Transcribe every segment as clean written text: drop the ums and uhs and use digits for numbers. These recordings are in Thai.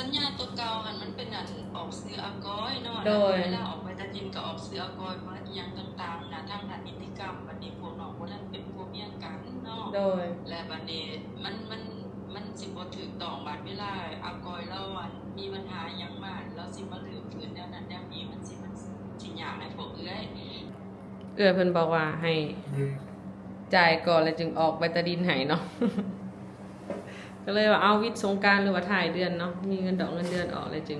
สัญญาตัวเก่ามันเป็นอันออกซื้ออากอยเนาะโดยเวลาออกไปตะยินก็ออกซื้ออากอยมาอีหยังต่างๆนะทางด้านนิติกรรมบัดนี้พวกน้องบ่ทันเป็นผัวเมียกันเนาะโดยและบัดนี้มันสิบ่ถูกต้องบัดเวลาอากอยเรามีปัญหาหยังมาแล้วสิมาลื้อฟื้นแนวนั้นแนวนี้มันสิยากให้พวกเอ้ยเพิ่นบอกว่าให้จ่ายก่อนแล้วจึงออกใบตะดินให้เนาะ ก็เลยว่าเอาวิทย์สงกรานต์หรือว่าถ่ายเดือนเนาะมีเงินดอกเงินเดือนออกเลยจึง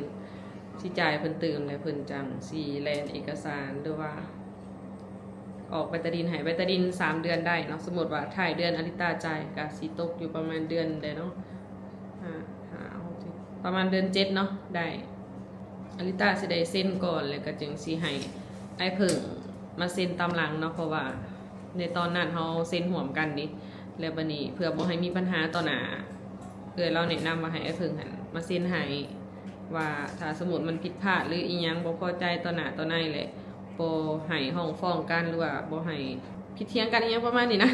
สิจ่ายเพิ่นตื่มเลยเพิ่นจังสิแลนเอกสารหรือว่า ออกใบตะดินให้ใบตะดิน3 เดือนได้เนาะสมมุติว่าถ่ายเดือนอลิตาจ่ายก็สิตกอยู่ประมาณเดือนใดเนาะประมาณเดือน7เนาะได้อลิตาสิได้เซ็นก่อนแล้วก็จึงสิให้ไอ้เพิ่งมาเซ็นตามหลังเนาะเพราะว่าในตอนนั้นเฮาเซ็นร่วมกันดิแล้วบัดนี้เพื่อบ่ให้มีปัญหาต่อหน้าเราแนะนำว่าให้ไอ้เพิ่งหันมาเซ็นให้ว่าถ้าสมมุติมันผิดพลาดหรืออีหยังบ่พอใจต่อหน้าต่อในแหละบ่ให้ห้องฟ้องกันหรือว่าบ่ให้ผิดเถียงกันอีหยังประมาณนี้นะ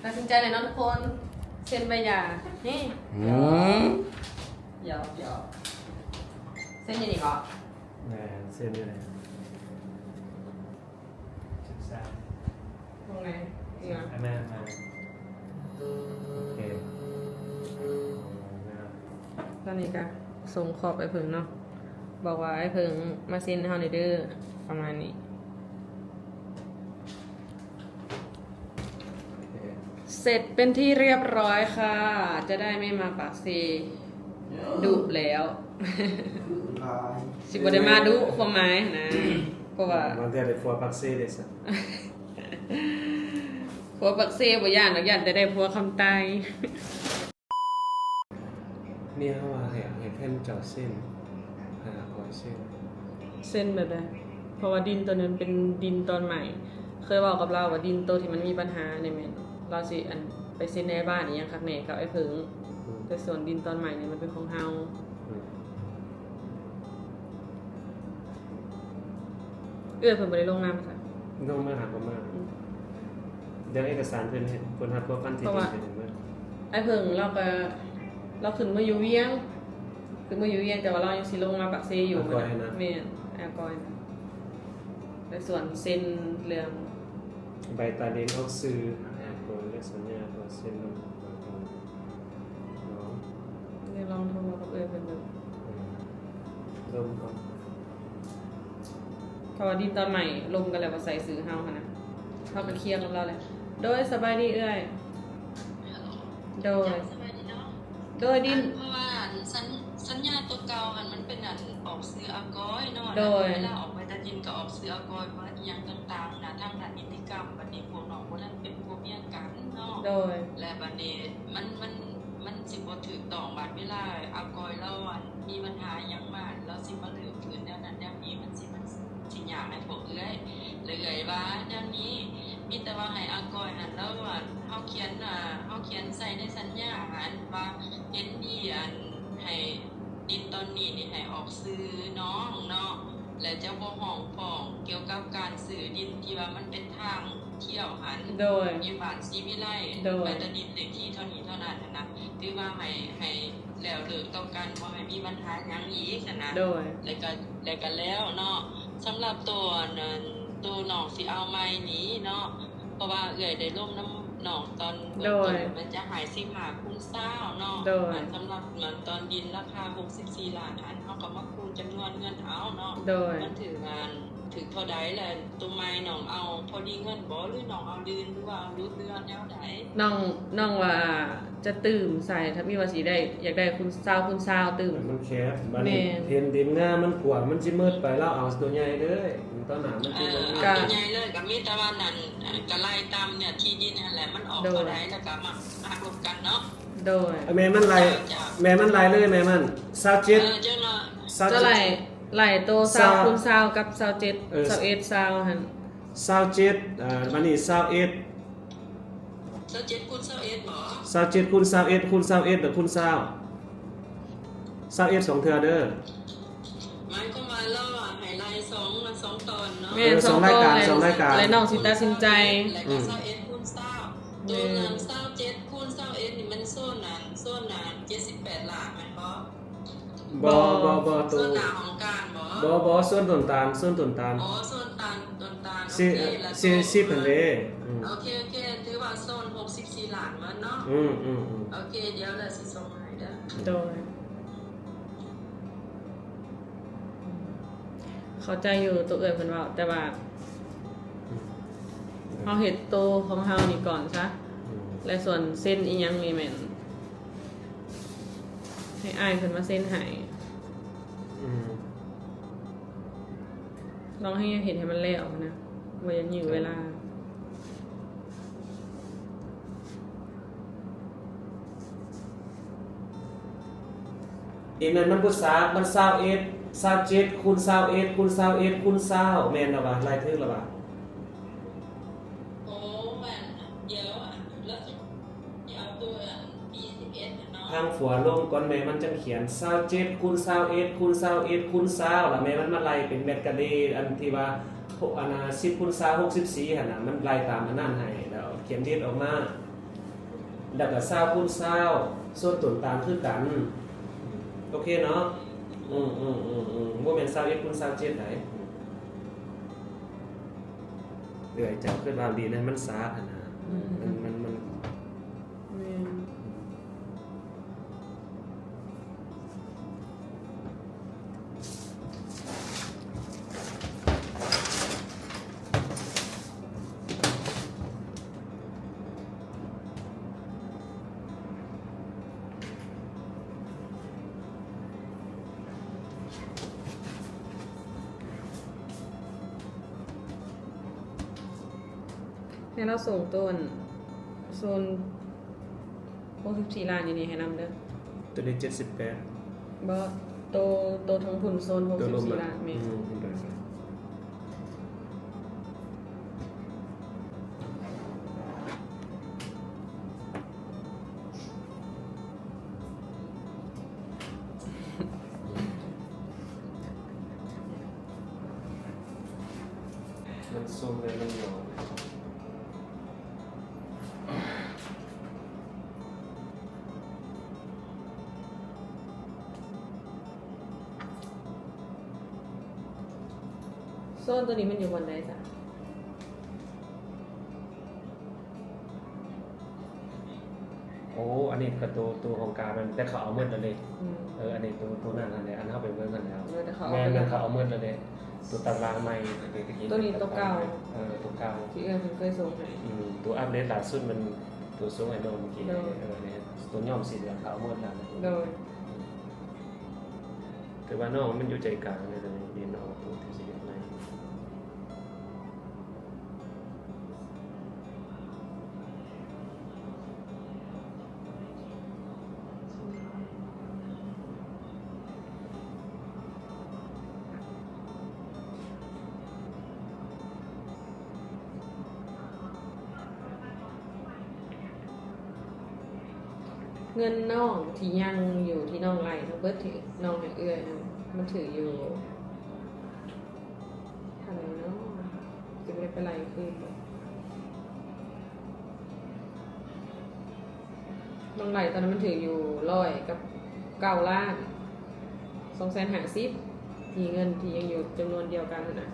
ตัดสินใจเลยเนาะทุกคนเซ็นใบหย่านี่หยอกเซ็นอยังอีกเหรอแหมเส้นอยู่ไหนศึกษาตรงไหนนี่นะแม่โอเคตอนนี้ก็ส่งขอบไอ้เพิ่งเนาะบอกว่าไอ้เพิ่งมาเซ็นเฮาในเด้อประมาณนี้เสร็จเป็นที่เรียบร้อยค่ะ จะได้ไม่มาปากซีดุแล้วสิบ่ได้มาดุความหมายนะเพราะว่าบางทีได้ฟัวปักซีได้สักผัวปักซีบ่ย่านดอกย่านแต่ได้ผัวคำตายเนี่ยเขาว่าให้เพิ่นเจาะเส้นหาคอยเส้นเส้นแบบใดเพราะว่าดินตัวนั้นเป็นดินตอนใหม่เคยบอกกับเราว่าดินตัวที่มันมีปัญหาเนี่ยแม่นเราสิอันไปเซ็นในบ้านอีหยังคักแน่กับไอ้เพิ่งแต่ส่วนดินตอนใหม่นี่มันเป็นของเฮาเพิ่นบ่ได้ลงนามค่ะต้องมาหาประมาณเดี๋ยวเอกสารเพิ่นเห็นเพิ่นหาพวกกันที่เป็นเบิ่งไอ้เพิ่งเราขึ้นมาอยู่เวียงแต่ว่าเรายังสิลงมาปักเซอยู่แม่นแอลกอยแต่ส่วนเซ็นเรื่องใบตาเดนออกซื้อตัวเลขสัญญาตัวเส้นเนาะเดี๋ยวลองโทรมากับเพิ่นดูลมก่อนเพราะว่าดินตอนใหม่ลมกันแล้วว่าใส่ซื้อเฮาค่ะนะเฮาก็เคลียร์กับเราเลยโดยสบายดีโดยดินเพราะว่าสัญญาตัวเก่ามันเป็นอันออกซื้ออากอยเนาะเวลาออกไปตะยินก็ออกซื้ออากอยมาอีหยังต่างๆนะทางด้านนิติกรรมบัดนี้พวกน้องบ่ทันเป็นผัวเมียกันเนาะและบัดนี้มันสิบ่ถูกต้องบัดเวลาอากอยเรามีปัญหาหยังมาแล้วสิมาลื้อฟื้นแนวนั้นแนวนี้มันสิยากให้พวกเอ้ยเลยว่าแนวนี้มีแต่ว่าให้อากอยแล้วว่าเฮาเขียนใส่ในสัญญาว่าเห็นดีให้ดินตอนนี้นี่ให้ออกซื้อน้องเนาะและเจ้าบ่ห้องฟ้องเกี่ยวกับการซื้อดินที่ว่ามันเป็นทางเที่ยวมีบ้านศรีวิไลไปตะดินเลขที่เท่านี้เท่านั้นนะถือว่าให้แล้วเลิกต้องการบ่ให้มีปัญหาหยังอีกนะแล้วก็แล้วเนาะสำหรับตัวน้องสิเอาไม้นี้เนาะเพราะว่าเอื้อยได้ลงน้ำน้องตอนเปิดมันจะหาย15คูณ20เนาะสำหรับเงินตอนดินราคา64ล้านเฮาก็มาคูณจำนวนเงินเอาเนาะมันถือเท่าใดแหละตัวไม้น้องเอาพอดีเงินบ่หรือน้องเอาดืนหรือว่าเอารูดเรือนแนวใดน้องว่าจะตื่มใส่ถ้ามีว่าสิได้อยากได้คุณซาวตื่มมันแคบบัดนี้เห็นดินหน้ามันกว้างมันสิมืดไปแล้วเอาตัวใหญ่เด้อตอนหน้ามันสิบ่มีตัวใหญ่เลยก็มีแต่ว่านั่นก็ไล่ตามเนี่ยที่ดินนั่นแหละมันออกเท่าใดแล้วก็มาหักลบกันเนาะโดยแม่มันไล่เลยแม่มัน27จะไล่โต20คูณ20กับ27 21 20หั่น27มันนี่21 27คูณ21บ่27คูณ21คูณ21หรือคูณ20 21 2เทื่อเด้อหมายความว่าเราให้ไล่2ตอนเนาะแม่น2รายการแล้วน้องสิตัดสินใจแล้วก็21คูณ20ตัวนั้น27คูณ21นี่มันโซนนั้น 78ล้านแม่นบ่ บ่ตั ส่ ว วนหน้าของการบ่ บ่ส่วนต้นตาลอ๋อส่วนต่างต้นตาล สิ โอเคแล้ว 10อันเด้อืม โอเคถือว่าโซน64ล้านมันเนาะ อืม โอเคเดี๋ยวเราสิส่งให้เด้อ โดยเข้าใจอยู่ตัวเอ่ยเพิ่นเว้าแต่ว่าเฮาเฮ็ดโตวของเฮานี่ก่อนซะและส่วนเส้นอีหยังนี่แม่นให้อ้ายเพิ่นมาเส้นให้ อืม ลองให้เห็นให้มันแล้วนะบ่อยังยื้อเวลา อีนั้นมันผู้สาวมัน21คูณ21คูณ21คูณ20แม่นแล้วบ่ลายถึกแล้วบ่ โอ้มันเดี๋ยวแล้วสิเอาตัว21เนาะ ทางฝัวลงก่อนแม่มันจังเขียน27คูณ21คูณ21คูณ20แล้วแม่มันมาไล่เป็นเม็ดกะเดอันที่ว่าอันน่ะ10คูณ20 64หั่นน่ะมันไล่ตามอันนั้นให้แล้วเขียนเด็ดออกมาแล้วก็20คูณ20ส่วนต้นตามคือกันโอเคเนาะบ่แม่น21คูณ27ได้เดี๋ยวจะขึ้นว่าดีนะมันซาดหั่นน่ะมัน แม่น ให้เราส่งต้นโซน64ล้านอยู่นี่ให้นำเด้อ ตัวนี้78บ่โตทั้งพุ่นโซน64ล้านแม่น มันส้มเลยมันหยอง โซนตัวนี้มันอยู่บนใดจ้ะ โอ้อันนี้ก็ตัวของการมันแต่เขาเอาเมื่อเลย อืม อันนี้ตัวนั่นอันนี้อันเข้าไปเมื่อกันแล้ว แต่เขา แม่ เอาไป นั่นเขาเอาเมื่อเลยตัวตารางใหม่ ตัวนี้ตัวเก่า ตัวเก่า ที่เอื้อเพิ่นเคยส่งให้ ตัวอัปเดตล่าสุดมันตัวสูงไอ้โนเมื่อกี้ โดย เนี่ยตัวย่อมสีเหลืองเขาเอาเมื่อแล้ว โดย คือว่าน้องมันอยู่ใจกลางเลยตรงนี้ดีน้องตัวที่สีเหลืองใน เงินน้องที่ยังอยู่ที่น้องไล่ทั้งเบิดที่น้องให้เอื้อยนะมันถืออยู่เท่าไหร่เนาะสิบ่ได้ไปไล่คืนบ่น้องไล่ตอนนั้นมันถืออยู่100กับ9ล้าน250ที่เงินที่ยังอยู่จำนวนเดียวกันนั่นน่ะ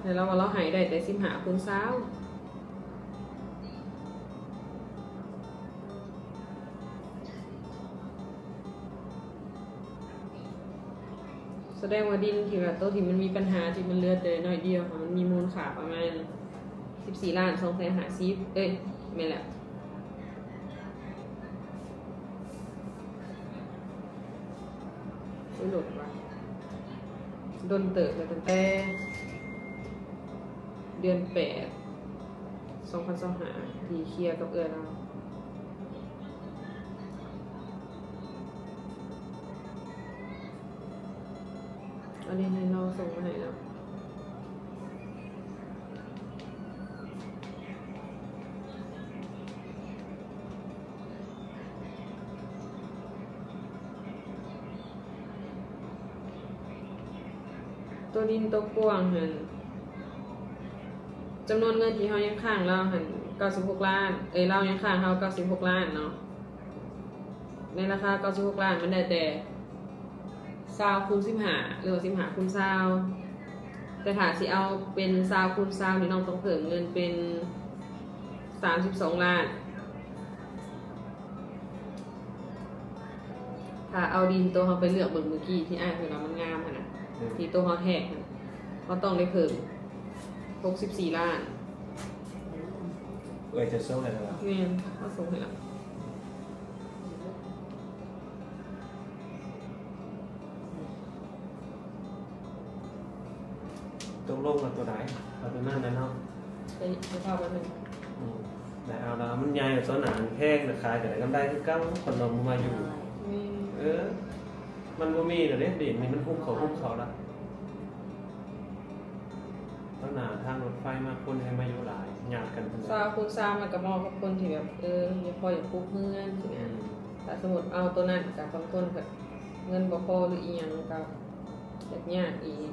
แล้วเราให้ได้แต่15คูณ20แสดงว่าดินที่แบบโต๊ะที่มันมีปัญหาที่มันเลือดเลยน้อยเดียวค่ะมันมีมูลค่าประมาณ14ล้าน250เอ้ยไม่นแหละไม่หลุดว่ะโดนเติบแต่ตั้งแต่เดือน8 2025ที่เคลียร์กับเอื้อเราอันนี้ให้เราส่งมาให้แล้วตัวดินตัวกว้างหันจำนวนเงินที่เขายังค้างเราหัน 96ล้านเล่ายังค้างเฮา96ล้านเนาะในราคา96ล้านมันได้แต่20คูณ15หรือว่า15คูณ20แต่ถ้าสิเอาเป็น20คูณ20นี่น้องต้องเพิ่มเงินเป็น32ล้านถ้าเอาดินตัวเฮาไปเลือกเบิ่งเมื่อกี้ที่อ้ายเพิ่นว่ามันงามหั่นน่ะที่ตัวเฮาแทกหั่นเฮาต้องได้เพิ่ม64ล้าน จะส่งอะไรล่ะ แม่นเฮาส่งให้แล้ว ตกลงกับตัวไหนเอาตัวนั้นนะเนาะ ไปเข้าไปนึง แต่เอาแล้วมันใหญ่กว่าตัวหนาแพงราคาแต่กำไรคือเก้าคนลงมาอยู่มันบ่มีเดี๋ยวนี้ดินมันหุ้มเขาละตัวหนาทางรถไฟมาคนให้มาอยู่หลายหยาดกันทั้งนั้น คูณ3มันก็เหมาะกับคนที่แบบยังพออยากปลูกเฮือนสินะแต่สมมุติเอาตัวนั้นกับบางคนก็เงินบ่พอหรืออีหยังก็ยากอีก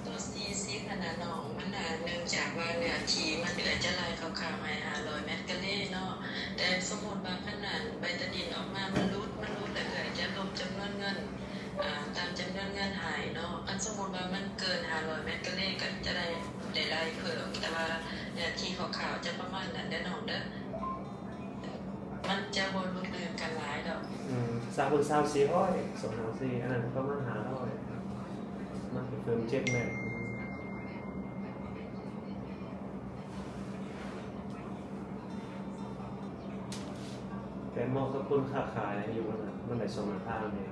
ตัว40ขนาดน้องมันน่ะเนื่องจากว่าเนื้อที่มันเหลือจะไหลขาวๆให้500เมตรกะเลเนาะแต่สมมุติว่าขนาดใบตะดินออกมามันรุดแล้วก็จะลบจำนวนเงินตามจำนวนเงินหายเนาะอันสมมุติว่ามันเกิน500เมตรกะเลก็จะได้เพิ่มแต่ว่าเนื้อที่ขาวๆจะประมาณนั้นเด้อน้องเด้อมันจะบ่รุนแรงกันหลายดอก 3คูณ3 400 2 4อันนั้นประมาณ500มันเพิ่ม7แม่แต่เหมาะกับคนค้าขายอยู่มันได้สมทางเนี่ย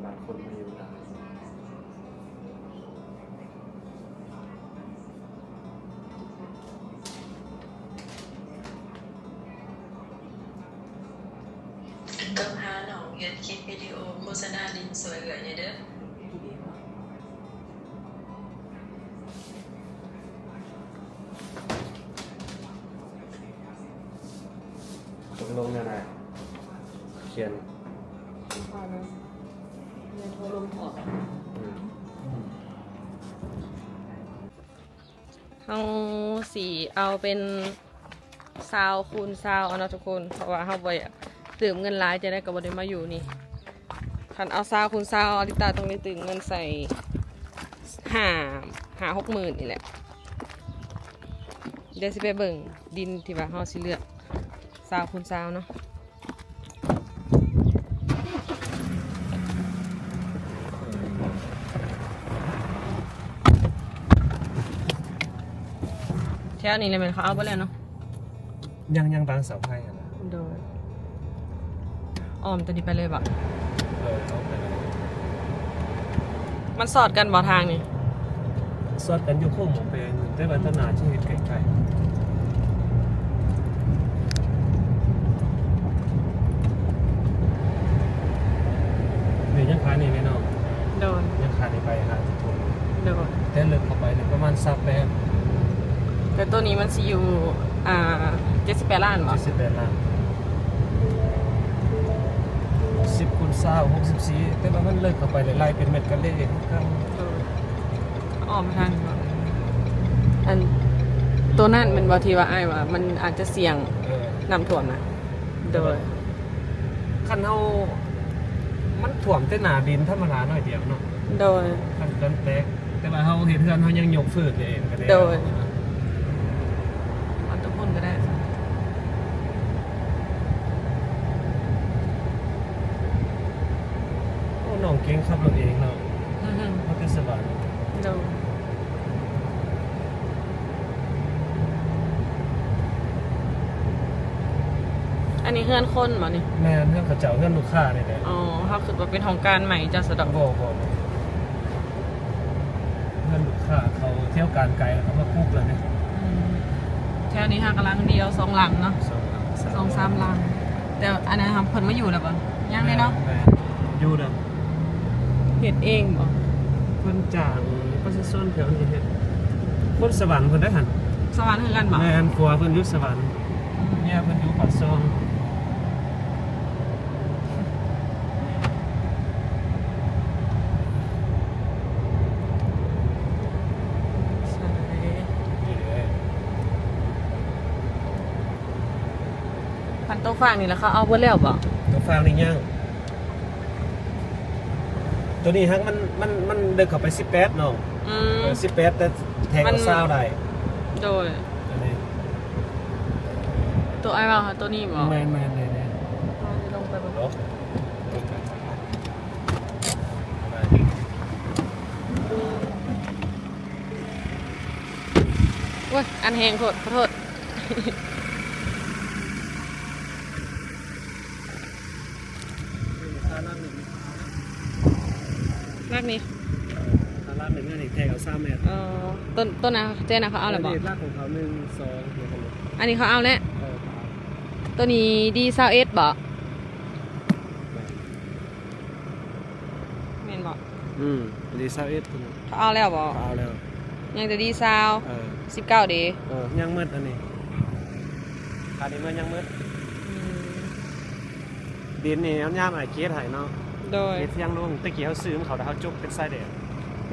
บางคนมาอยู่ได้ก็พาน้องเฮ็ดคลิปวิดีโอโฆษณาดินสวยเอื้อยนี่เด้อ ตกลงอะไรเขียน พอแล้วเงินโทรลมออกเฮาสิเอาเป็น20คูณ20เอาเนาะทุกคนเพราะว่าเฮาบ่อยากเติมเงินหลายจะได้ก็บ่ได้มาอยู่นี่คันเอา20คูณ20อลิตาต้องได้ตึงเงินใส่5-6 หมื่นนี่แหละเดี๋ยวสิไปเบิ่งดินที่ว่าเฮาสิเลือก20คูณ20เนาะแถวนี้เลยแม่นเขาเอาไปแล้วเนาะ ยังบางเสาไฟนะ โดยอ้อมตัวนี้ไปเลยบ่ เอาไปเลย มันสอดกันบ่ทางนี่ สอดกันอยู่โค้งหมองเป็นแต่ว่าตนาที่เห็นไกลๆเนี่ยยังขายนี่แน่นอน โดน ยังขายนี่ไปหาทุกคน โดน แต่เลิกเข้าไปเนี่ยประมาณซับแปด แต่ตัวนี้มันสิอยู่78ล้านบ่ 78ล้าน10คูณ20 64แต่ว่ามันเลิกเข้าไปเลยไล่เป็นเม็ดกันเลยครับ โดนอ้อมไปทางนี้บ่อันตัวนั้นมันบ่ที่ว่าอ้ายว่ามันอาจจะเสี่ยงน้ำท่วมนะโดย คันเฮามันท่วมแต่หน้าดินธรรมดาหน่อยเดียวเนาะ โดย คันเกินแตกแต่ว่าเฮาเห็นเฮือนเฮายังยกฝืนเองก็ได้ โดย เอาทุกคนก็ได้ โอ้น้องเก่งขับรถเองเนาะ อือฮึ เฮาเป็นสบาย โดยอันนี้เฮือนคนบ่นี่ แม่นเฮือนเขาเจ้าเฮือนลูกค้านี่แหละ อ๋อเขาคิดว่าเป็นของการใหม่จะสะดอก บ่เฮือนลูกค้าเขาเที่ยวการไกลแล้วเขามาปลูกแล้วเนี่ย แถวนี้หากำลังเดียว2หลังเนาะ 2-3หลัง แต่อันนั้นทำเพิ่นมาอยู่แล้วบ่ยังเลยเนาะ แม่อยู่เด้อ เฮ็ดเองบ่ เพิ่นจ้างประชาชนแถวนี้เฮ็ดคนสวรรค์เพิ่นได้หั่น สวรรค์คือกันบ่ แม่นผัวเพิ่นอยู่สวรรค์เนี่ยเพิ่นอยู่ปากซอง ฝากนี่แล้วเขาเอาเบิดแล้วบ่ ตัวฟางนี่ยังตัวนี้ฮักมันเดินเข้าไป18น้อง อืม 18แต่แทง มัน กับซาวได้ โดย อันนี้ ตัวไอ้บ่ค่ะตัวนี้บ่ แมนเลยเนี่ย ลงไปบ่ เนาะ โอ้ยอันแหงโทษขอโทษ ซาลาหนึ่ง ลากนี้ ซาลาหนึ่งนี่แทงกับ3 เมตร ต้นนะเจ๊นะเขาเอาแล้วบ่ ลากของเขา1 2เดี๋ยวกันเลย อันนี้เขาเอาแล้ว เออ ตัวนี้ดีซาวเอสบ่แม่นบ่ ดีซาวเอสตัวนี้ เขาเอาแล้วบ่ เอาแล้ว ยังจะดีซาว เออ 19ดี ยังมืดอันนี้ขาดีมันยังมืดดินนี่เอาย่ามไอ้เกสให้เนาะ โดย เกสยังลงตะกี้เขาซื้อมันเขาได้เขาจุกเป็นไส้แดง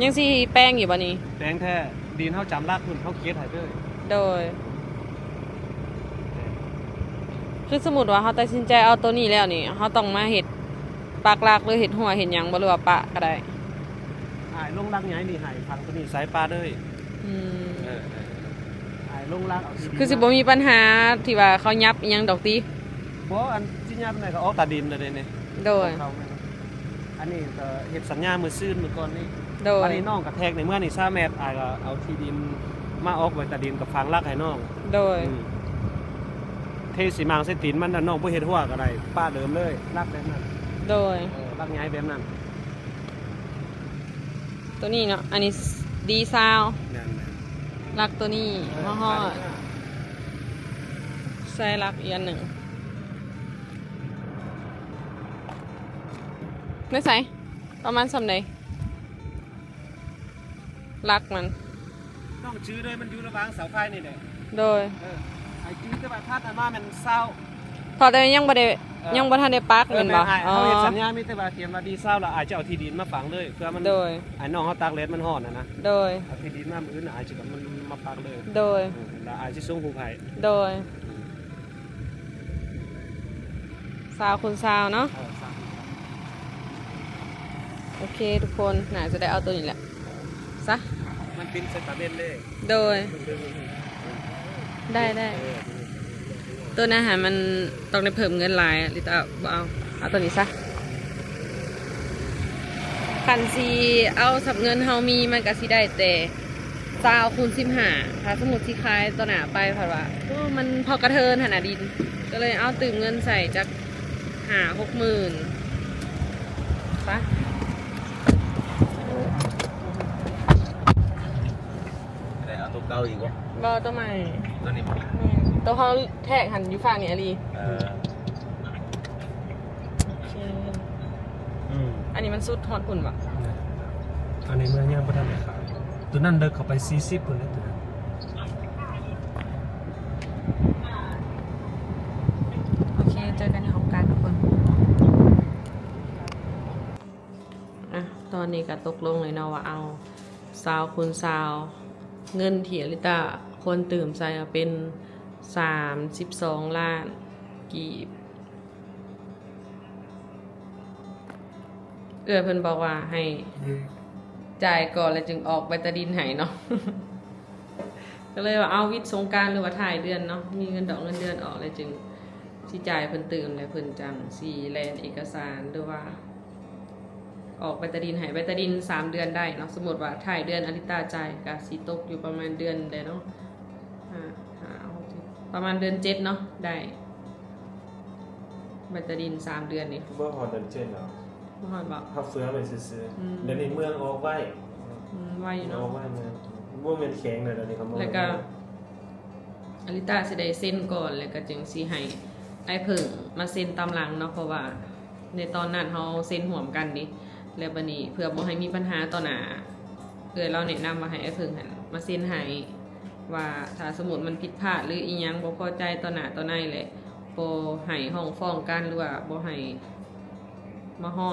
ยังสิแป้งอยู่บ่นี่ แดงแท้ดินเขาจำรากคุณเขาเกสให้เด้อ โดย คือสมมุติว่าเขาตัดสินใจเอาตัวนี้แล้วนี่เขาต้องมาเฮ็ดปากลากหรือเฮ็ดหัวเฮ็ดหยังบ่หรือว่าปะก็ได้ หายลงรักไงนี่หายพังตัวนี้สายปลาเด้อ อืม หายลงรักเอาที่ดิน คือสิบ่มีปัญหาที่ว่าเขายับอิหยังดอกติ เพราะอันที่ยับเนี่ยเขาออกตาดินเลยเนี่ย โดย เขาอันนี้ก็เฮ็ดสัญญามือซื่นมือก่อนนี่ โด อั ย นนี้น้องกระแทกในเมื่อนี่3 เมตรอายก็เอาที่ดินมาออกไว้ตาดินกับฟางรักให้น้อง โดย เทสีมังเส้นตีนมันน่ะน้องบ่เฮ็ดหัวก็ได้ป้าเดิมเลยรักแบบนั้น โดย รักย้ายแบบนั้น ตัวนี้เนาะ อันนี้ดีซาว นั่นแหละ รักตัวนี้มาฮอดใส่รักอีกอันหนึ่งไม่ใส่ประมาณสำใดรักมัน น้องชื่อเลยมันอยู่ระหว่างเสาไฟนี่แหละ โดย ไอ้จื้อแต่ว่าถ้าแต่ว่ามันเศร้า พอแต่ยังบ่ได้ยังบ่ทันได้ปักแม่นบ่ เขาเฮ็ดสัญญามีแต่ว่าเขียนว่าดีเศร้าแล้วอาจจะเอาที่ดินมาฝังเลยเพื่อมัน โดย ไอ้น้องเขาตากเลสมันฮ้อนนะ โดย เอาที่ดินมามื้ออื่นอาจจะกับมันมาปักเลย โดย แล้วอาจจะส่งผู้ภัย โดยซาวคุณซาวเนาะ โอเคทุกคนน่าจะได้เอาตัวนี้แหละซะ มันเป็นเซตาเบนเลย โดย ได้ได้ ตัวอาหารมันต้องได้เพิ่มเงินหลายลิตาเอาตัวนี้ซะคันซีเอาสับเงินเฮามีมันก็สิได้แต่20 คูณ 15ถ้าสมมุติที่คล้ายตัวหนาไปผ่านว่ามันพอกระเทินขนาดดิน ก็เลยเอาตื่มเงินใส่จาก5-6 หมื่นซะ ได้เอาตัวเก่าอีกวะ บอตัวใหม่ ตัวนี้บ่ ตัวเขาแทกหันอยู่ฝั่งนี้อะลี อันนี้มันสุดฮอดปุ่นปะ อันนี้เมื่อย่างบ่ทันได้ขายตัวนั้นเดินเข้าไป40พุ่นเลยตัวนั้น โอเคเจอกันในห้องการทุกคนอ่ะตอนนี้ก็ตกลงเลยเนาะว่าเอา20 คูณ 20เงินที่อลิตาคนตื่มใส่เป็น32 ล้านกีบเพิ่นบอกว่าให้จ่ายก่อนแล้วจึงออกใบตะดินให้เนาะ ก็เลยว่าเอาวิทย์สงกรานต์หรือว่าถ่ายเดือนเนาะมีเงินดอกเงินเดือนออกแล้วจึงสิจ่ายเพิ่นตื่มแล้วเพิ่นจังสิแลนเอกสารหรือว่า ออกใบตะดินให้ใบตะดิน3 เดือนได้เนาะสมมติว่าถ่ายเดือนอลิตาจ่ายก็สิตกอยู่ประมาณเดือนใดเนาะประมาณเดือน7เนาะได้ใบตะดิน3 เดือนนี่ บ่ฮอดเดินเช่นเนาะ บ่ฮอดบ่ เฮาเฟือไปซื่อ อืม ๆเดี๋ยวนี้เมืองออกไว้ ไว้อยู่ อ เนาะ อกไว้เมืองบ่แม่นแข็งเลยเดี๋ยวนี้เขา แล้วก็อลิตาสิได้เซ็นก่อนแล้วก็จึงสิให้ไอ้เพิ่งมาเซ็นตามหลังเนาะเพราะว่าในตอนนั้นเฮาเซ็นร่วมกันดิแล้วบัดนี้เพื่อบ่ให้มีปัญหาต่อหน้าเราแนะนำว่าให้ไอ้เพิ่งหั่นมาเซ็นให้ว่าถ้าสมมุติมันผิดพลาดหรืออีหยังบ่พอใจต่อหน้าต่อในแหละบ่ให้ห้องฟ้องกันหรือว่าบ่ให้มาฮอ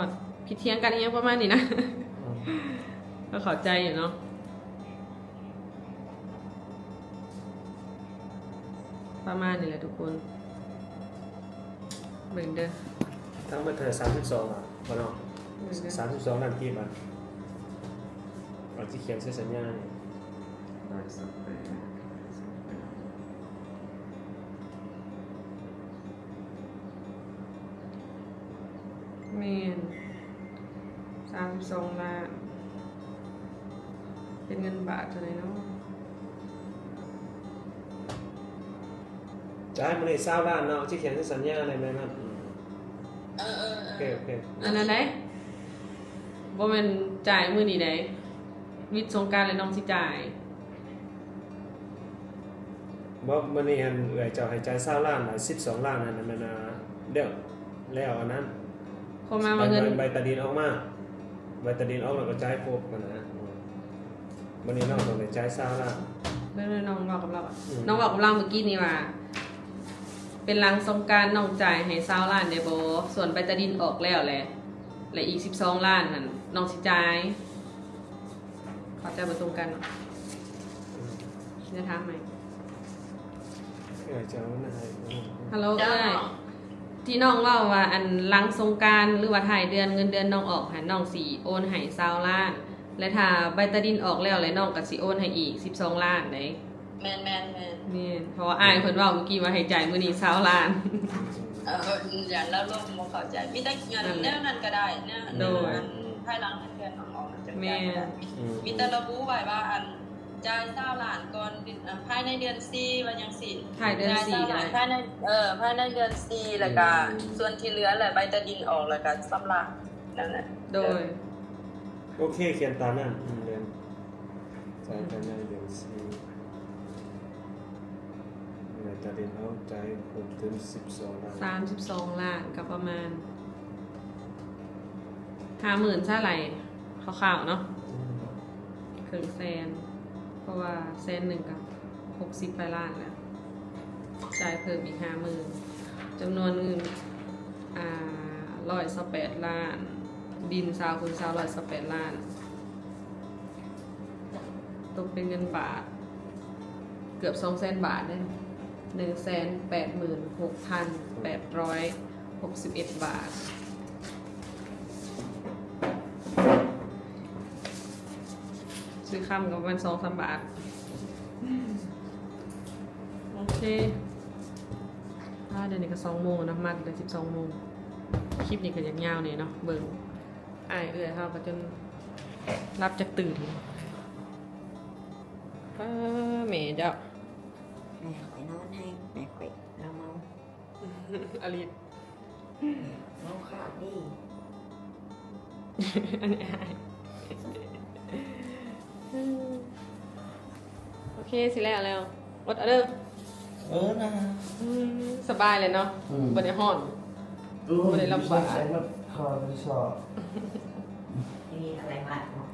ดผิดเถียงกันอีหยังประมาณนี้นะ ก็เข้าใจอยู่เนาะ ประมาณนี้แหละทุกคนเบิ่งเด้อ ทั้งหมดเธอ32อ่ะบ่เนาะ เบิ่งเด้อ 32ล้านกีบอ่ะเอาที่เขียนเส้นสัญญานี่ แม่น32ล้านเป็นเงินบาทเท่าไหร่เนาะ จ่ายมื้อนี้20ล้านเนาะที่เขียนเส้นสัญญาในแม่นเออ โอเคโอเค อันนั้นได้บ่แม่นจ่ายมื้อนี้ได้วิทย์สงกรานต์เลยน้องสิจ่าย บ่มื้อนี้อันเอื้อยเจ้าให้จ่าย20ล้าน12ล้านนั่นน่ะมันเดี๋ยวแล้วอันนั้น พอมาว่าเงิน ใบตาดินออกมาใบตาดินออกแล้วก็จ่ายครบมันนะวันนี้น้องต้องได้จ่าย20ล้าน เรื่องน้องบอกกับเราอะ อืม น้องบอกกับเราเมื่อกี้นี่ว่า เป็นหลังสงกรานต์น้องจ่ายให้20ล้านได้บ่ส่วนใบตาดินออกแล้วแหละและอีก12ล้านนั่นน้องสิจ่ายเข้าใจบ่ตรงกันเนาะจะถามไหม เอื้อยเจ้ามันให้ ฮัลโหล เจ้า เอ้ยที่น้องเล่าว่าอันหลังสงกรานต์หรือว่าถ่ายเดือนเงินเดือนน้องออกหาน้องสิโอนให้20ล้านและถ้าใบตาดินออกแล้วแล้วน้องก็สิโอนให้อีก12ล้านได้ แมน นี่เพราะว่าอ้ายเพิ่นเว้าเมื่อกี้ว่าให้จ่ายมื้อนี้20ล้าน อย่างแล้วลงมาเข้าใจมีแต่เงินแนวนั้นก็ได้เนี่ย โดย ภายหลังเงินออกจะ แม่ มีแต่ระบุไว้ว่าอันจ่าย20ล้านก่อนภายในเดือน4ว่ายังสิ ถ่ายเดือน จ่าย 4 20 ได้ ล้านภายในภายในเดือน4แล้วก็ส่วนที่เหลือแหละใบตะดินออกแล้วก็สำลักนั่นแหละ โดย โอเคเขียนตามนั้นเดือนจ่ายภายในเดือน4ใบตาดินเอาจ่ายครบถึง12ล้าน 32ล้านก็ประมาณ 50,000ซะไหลคร่าวๆเนาะครึ่งแสนเพราะว่าแสนหนึ่งกับ60ไปล้านแล้วจ่ายเพิ่มอีก 50,000จำนวนเงิน128ล้าน ดิน20คูณ20 128ล้านตกเป็นเงินบาท เกือบ200,000 บาทได้186,861 บาท ซื้อข้ามกับวัน2-3 บาท โอเคเดี๋ยวนี้ก็2 โมงนะมาแต่12 โมง คลิปนี้ก็ยังยาวเนี่ยเนาะเบิ่งอ้ายเอื้อยเฮาก็จนรับจากตื่นแม่เจ้า แม่ข่อยนอนให้แม่ข่อยเราเมา อลิศ เมาข้าวดิ อันนี้อ้ายโอเคสิแล้วอดเอาเด้อ นะ สบายเลยเนาะบ่ได้ฮ้อน บ่ได้ลำบาก คอไม่ชอบมีอะไรมากเนาะ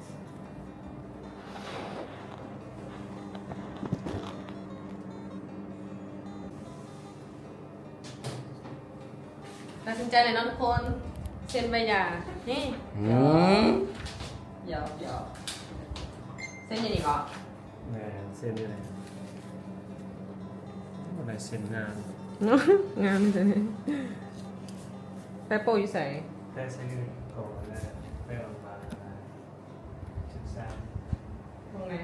ตัดสินใจเลยเนาะทุกคนเซ็นใบหย่านี่หยอกเซ็นอย่างนี้ก่อน แม่เส้นนี่แหละบ่ได้เส้นงาน งามจังเลยแปะโปอยู่ใส่ ได้ใช้ก่อนแล้วไปออกมาศึกษา ตรงไหน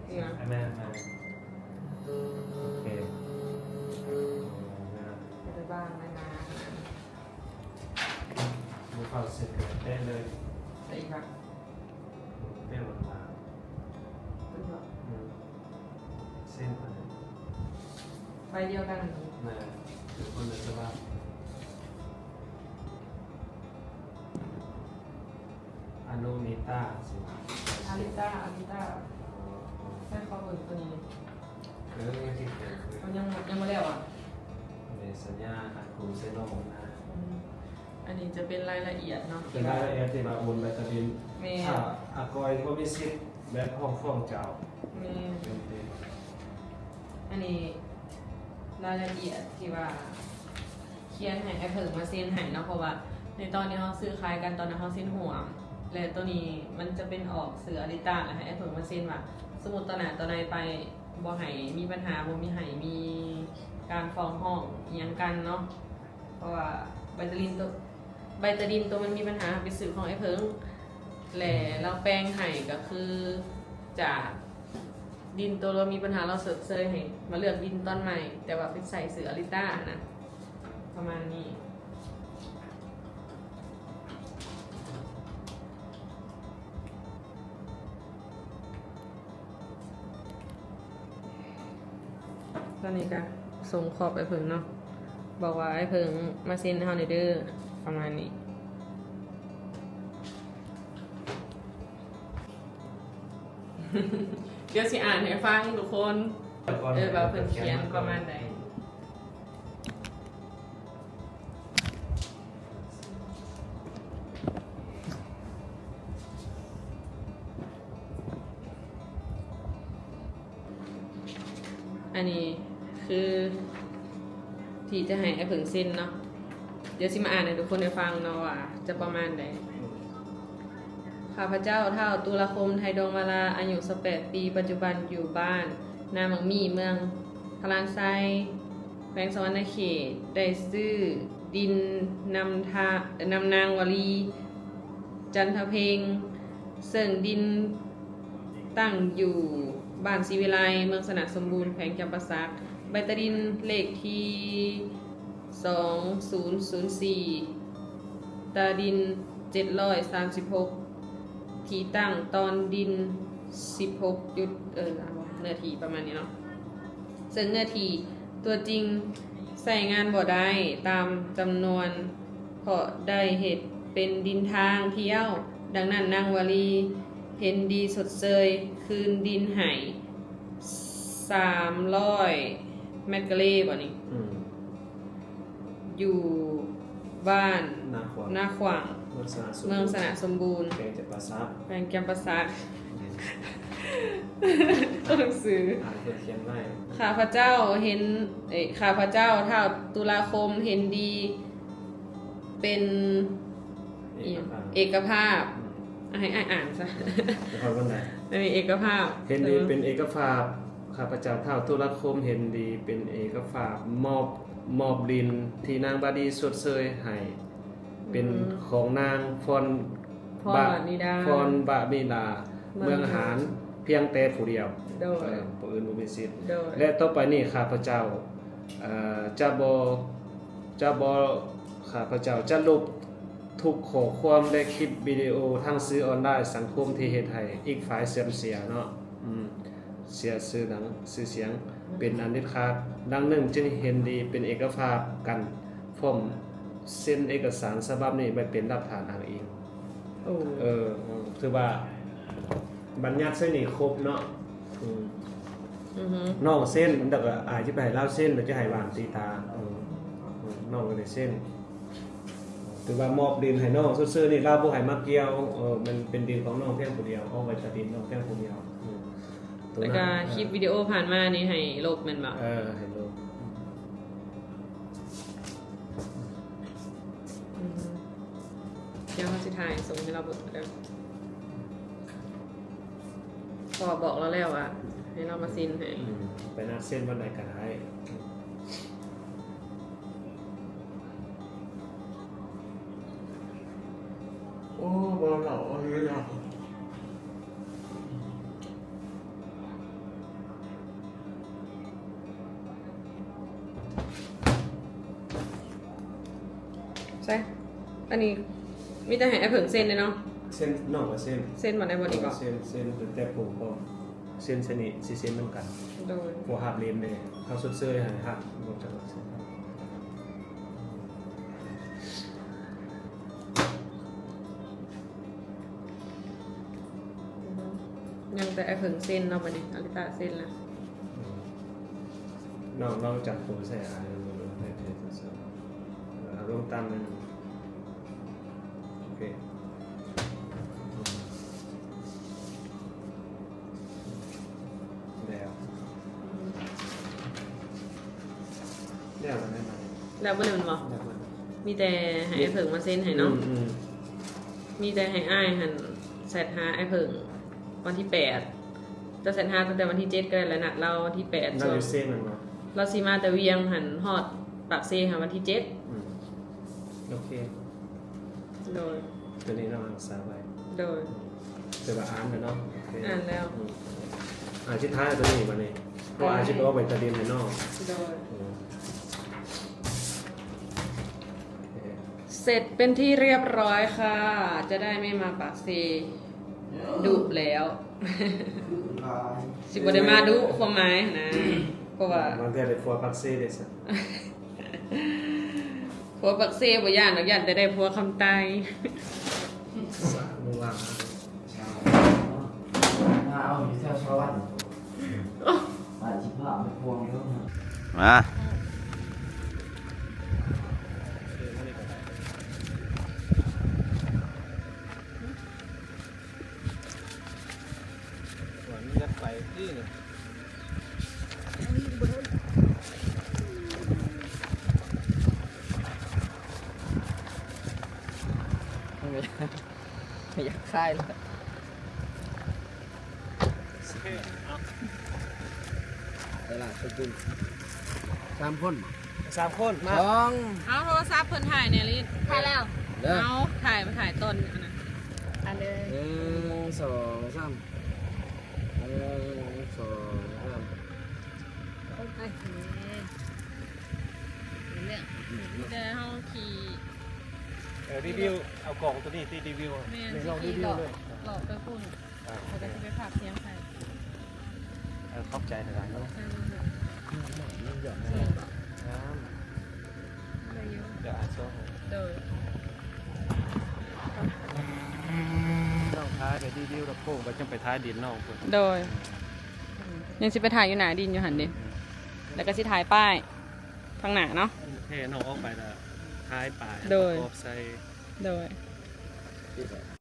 นี่นะ แม่โอเค ไปบ้างไม่นาน มูเข้าเสร็จเลยได้เลย แต่อีกครับ เต้นหมดมาเส้นมัน ใบเดียวกัน นะคือคนละสภาพอนุนิต้าสิ อาริต้าใช่ข้อมูลตัวนี้ ไม่ที่เกิดคือ มันยังไม่แล้วอ่ะ ในสัญญาอัดกลุ่มเซโนงนะ อันนี้จะเป็นรายละเอียดเนาะ เป็นรายละเอียดที่มาโอนใบตะดิน แม่ ถ้าอากอยที่ว่ามีสิทธิ์แบบห้องฟ้องเจ้า แม่ เป็นเต็ม อันนี้รายละเอียดที่ว่าเขียนให้ไอ้เพิ่งมาเซ็นให้เนาะเพราะว่าในตอนนี้เขาซื้อขายกันตอนนั้นเขาเซ็นห่วงและตัวนี้มันจะเป็นออกเสืออริต้าแล้วให้ไอ้เพิ่งมาเซ็นว่าสมมุติตอนไหนไปบ่ให้มีปัญหาบ่มีให้มีก การฟ้องห้องอหย่างกันเนาะเพราะว่าใบตะดินตัวมันมีปัญหาไปซื้อของไอ้เพิงแหละเราแปลงให้ก็คือจากดินตัวเรามีปัญหาเราเสิร์ฟเซยให้มาเลือกดินต้นใหม่แต่ว่าเป็นใส่เสืออลิต้านะประมาณนี้ตอนนี้ก็ส่งขอบไอ้เพิงเนาะบอกว่าไอ้เพิงมาเซ็นเฮาในเด้อประมาณนี้ เดี๋ยวสิอ่านให้ฟังทุกคนแบบเพิ่นเขียนประมาณใดอันนี้คือที่จะให้ไอ้เพิ่งเส้นเนาะเดี๋ยวสิมาอ่านให้ทุกคนได้ฟังเนาะว่าจะประมาณใดข้าพเจ้าเท่าตุลาคมไทยดงมาลาอายุ18 ปีปัจจุบันอยู่บ้านนามังมีเมืองพลานไซแขวงสวรรณเขตได้ซื้อดินนำนางวลีจันทเพงซึ่งดินตั้งอยู่บ้านศรีวิไลเมืองสนะสมบูรณ์แขวงจำปาสักใบตะดินเลขที่2004ตาดิน736ที่ตั้งตอนดิน16จุดเนื้อที่ประมาณนี้เนาะซึ่งเนื้อที่ตัวจริงใส่งานบ่ได้ตามจำนวนเพราะได้เหตุเป็นดินทางเที่ยวดังนั้นนางวลีเห็นดีสดเซยคืนดินให้300 เมตรกะเล่บ่นี่อยู่บ้านนาขวางเมืองสนะสมบูรณ์แขวงจำปาสักตัวหนังสือข้าพเจ้าเห็นข้าพเจ้าเท่าตุลาคมเห็นดีเป็นเอกภาพให้อ่านซะไม่มีเอกภาพเห็นดีเป็นเอกภาพข้าพเจ้าเท่าตุลาคมเห็นดีเป็นเอกภาพมอบดินที่นางบาดีสดเซยให้เป็นของนางฟอนบานิดาเมืองหารเพียงแต่ผู้เดียวผู้อื่นบ่มีสิทธิ์และต่อไปนี้ข้าพเจ้าจะบ่ข้าพเจ้าจะลบทุกข้อความและคลิปวิดีโอทางสื่อออนไลน์สังคมที่เฮ็ดให้อีกฝ่ายเสื่อมเสียเนาะเสียชื่อเสียงเป็นอันเด็ดขาดดังนั้นจึงเห็นดีเป็นเอกภาพกันพร้อมเซ็นเอกสารฉบับนี้ไว้เป็นหลักฐานอ้างอิงคือว่าบัญญัติเส้นนี่ครบเนาะน้องเส้นมันก็อาจจะไปให้เล่าเส้นหรือจะให้วางตีตาน้องก็ได้เส้นถือว่ามอบดินให้น้องซื่อๆนี่เราบ่ให้มาเกี่ยวมันเป็นดินของน้องเพียงผู้เดียวเอาไว้แต่ดินน้องเพียงผู้เดียวแล้วก็คลิปวิดีโอผ่านมานี่ให้ลบมันบ่ให้ลบเดี๋ยวเขาสิถ่ายส่งให้เราเบิ่งแล้วพอบอกเราแล้วอ่ะให้เรามาซินให้ไปนัดเส้นวันไหนก็ได้โอ้บ่เหล่าอันนี้นะใช่อันนี้มีแต่ให้ไอ้เผิงเส้นเลยเนาะเส้นนอกกับเส้นมาได้บ่อีกบ่เส้นแต่ผมก็เส้นนี่สิเส้นเหมือนกันโดยหัวหักเลนเลยเขาสุดเสื้อให้หักลงจากเส้นยังแต่ไอ้เผิงเส้นเนาะบัดนี้อลิตาเส้นละนอกจากตัวใส่อะไรในเพจเสื้อเอาลงตามมันโอเคแล้วมันได้มาแล้วบ่ได้มันบ่มีแต่ให้ไอ้เผิงมาเซ็นให้เนาะมีแต่ให้อ้ายหั่นแซดหาไอ้เผิงวันที่8จะแซดหาตั้งแต่วันที่7ก็ได้แล้วนัดเราวันที่8ช่วงเซ็นมันบ่ เราสิมาแต่เวียงหันฮอดปากเซค่ะวันที่7 อืมโอเค โดย ตัวนี้เรารักษาไว้ โดย เดี๋ยวอ่านไปเนาะโอเค อ่านแล้ว อ่านชิ้นท้ายตัวนี้มาเนี่ยเพราะอ่านชิ้นตัวเป็นตะดินในนอก โดย อืมโอเค เสร็จเป็นที่เรียบร้อยค่ะ จะได้ไม่มาปากเซดุแล้ว ลาย สิบ่ได้มาดุความหมายนะเพราะว่า บางทีได้ฟัวปักเซ่เดสะ ผัวปักเซบ่ย่านดอกย่านแต่ได้ผัวคำตาย สามือว่าง ชาวนาเอาอยู่แถวชาวบ้านบ้านชิพาไม่พวงแล้วนะ มา หวานยัดไปที่นี่ ไม่อยากค่ายเลย ตลาดสกุล3 คน 3 คนมา 2 เอาโทรศัพท์เพิ่นถ่ายเนี่ยลิ ถ่ายแล้ว เด้อ เอาถ่ายมาถ่ายต้นอันนั้น อันเลย 1 2 3 1 2 3 โอเคเรื่อง แต่เฮาขี่ รีวิวเอากล่องตัวนี้ที่รีวิว แม่น ลองรีวิวเลย หลอกไปพุ่นเขาจะไปภาพเสียงใส่ ขอบใจในร้านเนาะ ได้เยอะ เดี๋ยวอ่านโซ่ โดย น้องท้ายเดี๋ยวรีวิวแล้วโค้งไปจังไปท้ายดินน้องคน โดยยังสิไปถ่ายอยู่หนาดินอยู่หันดิแล้วก็สิถ่ายป้ายทางหน้าเนาะ เท่น้องออกไปแล้วท้ายป่าย โดย ประกอบใส่ โดย